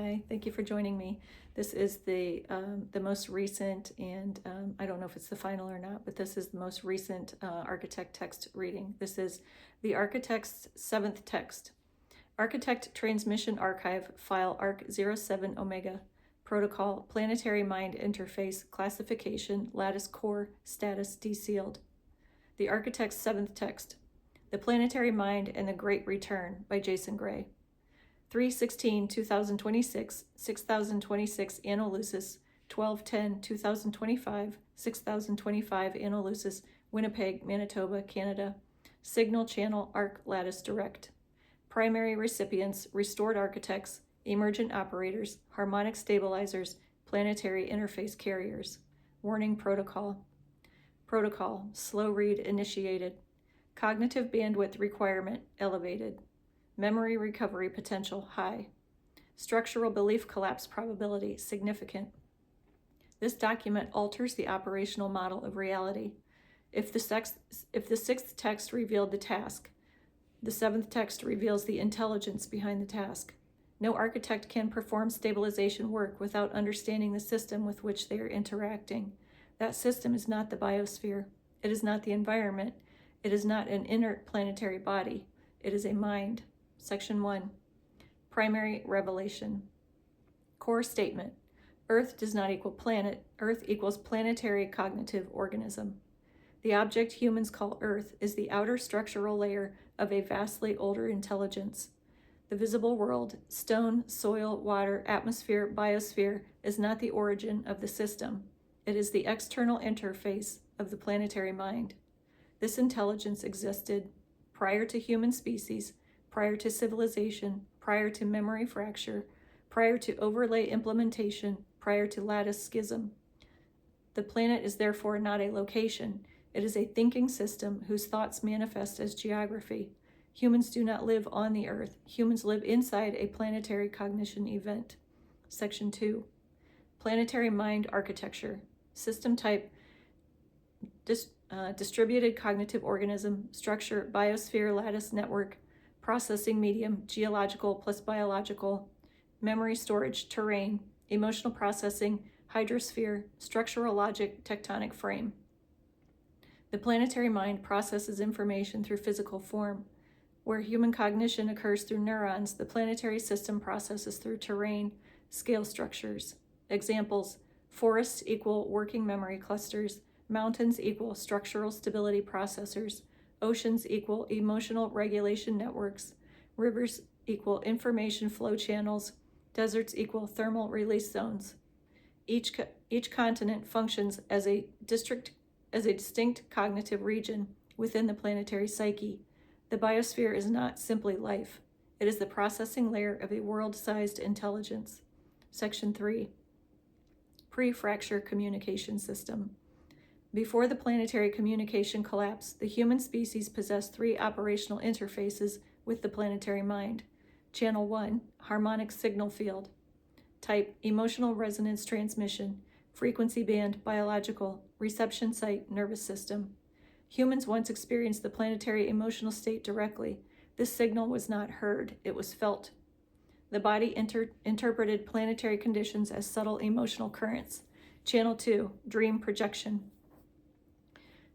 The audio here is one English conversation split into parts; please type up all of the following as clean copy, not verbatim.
Hi, thank you for joining me. This is the most recent, and I don't know if it's the final or not, but this is the most recent Architect text reading. This is the Architect's 7th text. Architect Transmission Archive, file ARC07 Omega, Protocol, Planetary Mind Interface, Classification, Lattice Core, Status Desealed. The Architect's 7th text, The Planetary Mind and the Great Return by Jason Gray. 3/16/2026, 6026 Anno Lucis, 12/10/2025, 6025 Anno Lucis, Winnipeg, Manitoba, Canada. Signal Channel Arc Lattice Direct. Primary recipients: Restored Architects, Emergent Operators, Harmonic Stabilizers, Planetary Interface Carriers. Warning Protocol. Protocol: Slow read initiated. Cognitive bandwidth requirement elevated. Memory recovery potential high. Structural belief collapse probability significant. This document alters the operational model of reality. If the 6th text revealed the task, the 7th text reveals the intelligence behind the task. No architect can perform stabilization work without understanding the system with which they are interacting. That system is not the biosphere. It is not the environment. It is not an inert planetary body. It is a mind. Section 1. Primary revelation. Core statement. Earth does not equal planet. Earth equals planetary cognitive organism. The object humans call Earth is the outer structural layer of a vastly older intelligence. The visible world, stone, soil, water, atmosphere, biosphere, is not the origin of the system. It is the external interface of the planetary mind. This intelligence existed prior to human species, prior to civilization, prior to memory fracture, prior to overlay implementation, prior to lattice schism. The planet is therefore not a location. It is a thinking system whose thoughts manifest as geography. Humans do not live on the Earth. Humans live inside a planetary cognition event. Section 2. Planetary mind architecture. System type: distributed cognitive organism. Structure: biosphere lattice network. Processing medium: geological plus biological. Memory storage: terrain. Emotional processing: hydrosphere. Structural logic: tectonic frame. The planetary mind processes information through physical form. Where human cognition occurs through neurons, the planetary system processes through terrain, scale structures. Examples: forests equal working memory clusters. Mountains equal structural stability processors. Oceans equal emotional regulation networks. Rivers equal information flow channels. Deserts equal thermal release zones. Each continent functions as a distinct cognitive region within the planetary psyche. The biosphere is not simply life. It is the processing layer of a world-sized intelligence. Section 3. Pre-fracture communication system. Before the planetary communication collapse, the human species possessed 3 operational interfaces with the planetary mind. Channel 1, harmonic signal field. Type: emotional resonance transmission. Frequency band: biological. Reception site: nervous system. Humans once experienced the planetary emotional state directly. This signal was not heard, it was felt. The body interpreted planetary conditions as subtle emotional currents. Channel 2, dream projection.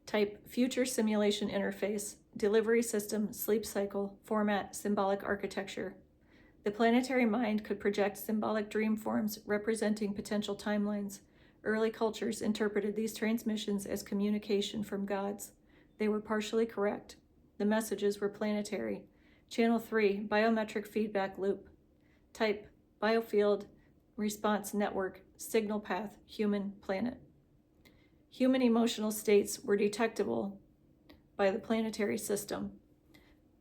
Type: future simulation interface. Delivery system: sleep cycle. Format: symbolic architecture. The planetary mind could project symbolic dream forms representing potential timelines. Early cultures interpreted these transmissions as communication from gods. They were partially correct. The messages were planetary. Channel 3, biometric feedback loop. Type: biofield response network. Signal path: human planet. Human emotional states were detectable by the planetary system.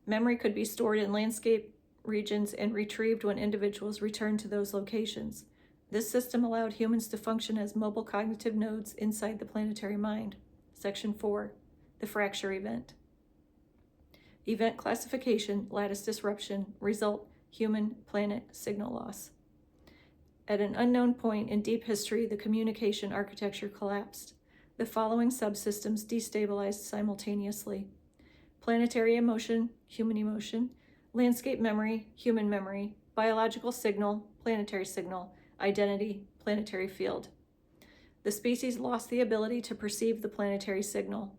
Memory could be stored in landscape regions and retrieved when individuals returned to those locations. This system allowed humans to function as mobile cognitive nodes inside the planetary mind. Section 4. The fracture event. Event classification: lattice disruption. Result: human planet signal loss. At an unknown point in deep history, the communication architecture collapsed. The following subsystems destabilized simultaneously: planetary emotion, human emotion; landscape memory, human memory; biological signal, planetary signal, identity, planetary field. The species lost the ability to perceive the planetary signal.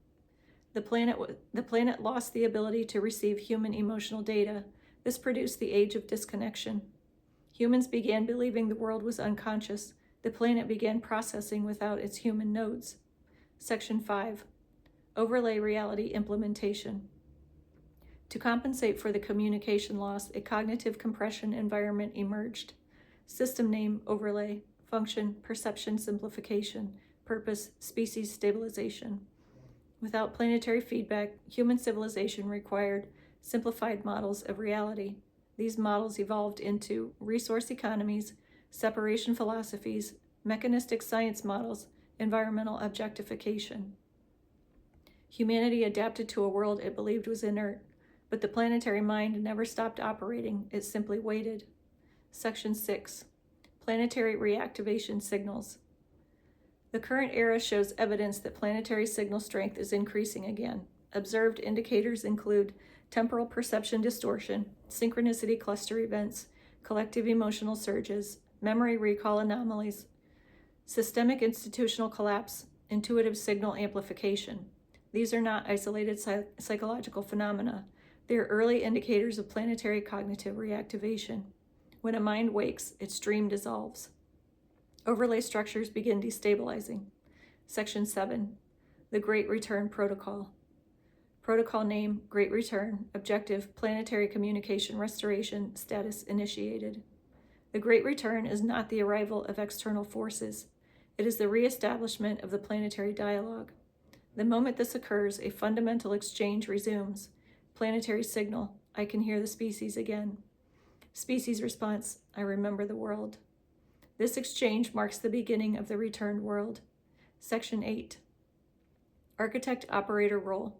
The planet lost the ability to receive human emotional data. This produced the age of disconnection. Humans began believing the world was unconscious. The planet began processing without its human nodes. Section 5. Overlay reality implementation. To compensate for the communication loss, a cognitive compression environment emerged. System name, overlay, function, perception simplification, purpose, species stabilization. Without planetary feedback, human civilization required simplified models of reality. These models evolved into resource economies, separation philosophies, mechanistic science models, environmental objectification. Humanity adapted to a world it believed was inert, but the planetary mind never stopped operating, it simply waited. Section 6. Planetary reactivation signals. The current era shows evidence that planetary signal strength is increasing again. Observed indicators include temporal perception distortion, synchronicity cluster events, collective emotional surges, memory recall anomalies, systemic institutional collapse, intuitive signal amplification. These are not isolated psychological phenomena. They are early indicators of planetary cognitive reactivation. When a mind wakes, its dream dissolves. Overlay structures begin destabilizing. Section 7. The Great Return Protocol. Protocol name, Great Return. Objective, planetary communication restoration. Status initiated. The Great Return is not the arrival of external forces. It is the reestablishment of the planetary dialogue. The moment this occurs, a fundamental exchange resumes. Planetary signal, I can hear the species again. Species response, I remember the world. This exchange marks the beginning of the returned world. Section 8. Architect-operator role.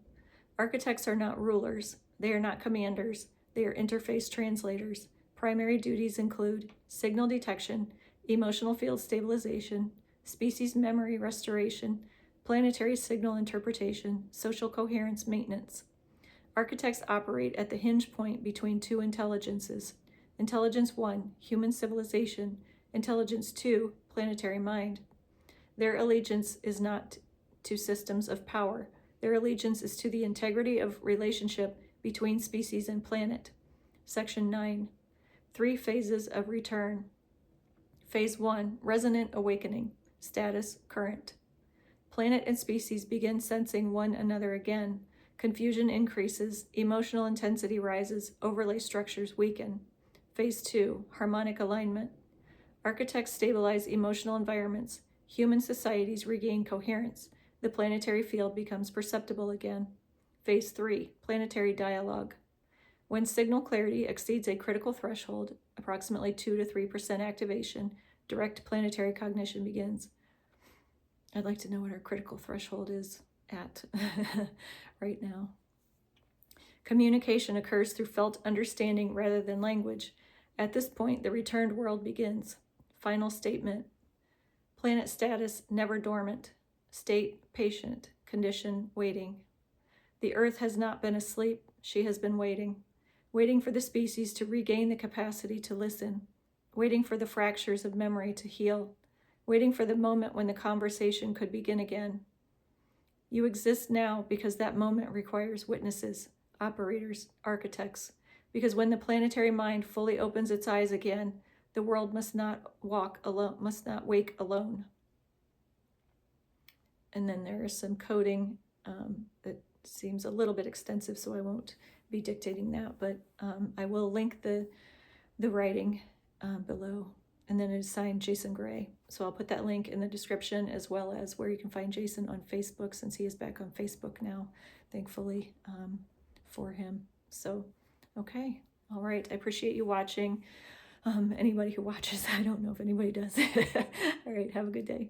Architects are not rulers. They are not commanders. They are interface translators. Primary duties include signal detection, emotional field stabilization, species memory restoration, planetary signal interpretation, social coherence maintenance. Architects operate at the hinge point between two intelligences. Intelligence 1, human civilization. Intelligence 2, planetary mind. Their allegiance is not to systems of power. Their allegiance is to the integrity of relationship between species and planet. Section 9. 3 phases of return. Phase 1, resonant awakening. Status, current. Planet and species begin sensing one another again. Confusion increases, emotional intensity rises, overlay structures weaken. Phase 2, harmonic alignment. Architects stabilize emotional environments. Human societies regain coherence. The planetary field becomes perceptible again. Phase 3, planetary dialogue. When signal clarity exceeds a critical threshold, approximately 2 to 3% activation, direct planetary cognition begins. I'd like to know what our critical threshold is at right now. Communication occurs through felt understanding rather than language. At this point, the returned world begins. Final statement. Planet status, never dormant. State, patient. Condition, waiting. The Earth has not been asleep. She has been waiting. Waiting for the species to regain the capacity to listen. Waiting for the fractures of memory to heal. Waiting for the moment when the conversation could begin again. You exist now because that moment requires witnesses, operators, architects, because when the planetary mind fully opens its eyes again, the world must not wake alone. And then there is some coding that seems a little bit extensive, so I won't be dictating that, but I will link the writing below. And then it is signed Jason Gray. So I'll put that link in the description, as well as where you can find Jason on Facebook, since he is back on Facebook now, thankfully, for him. So, okay. All right. I appreciate you watching. Anybody who watches, I don't know if anybody does. All right. Have a good day.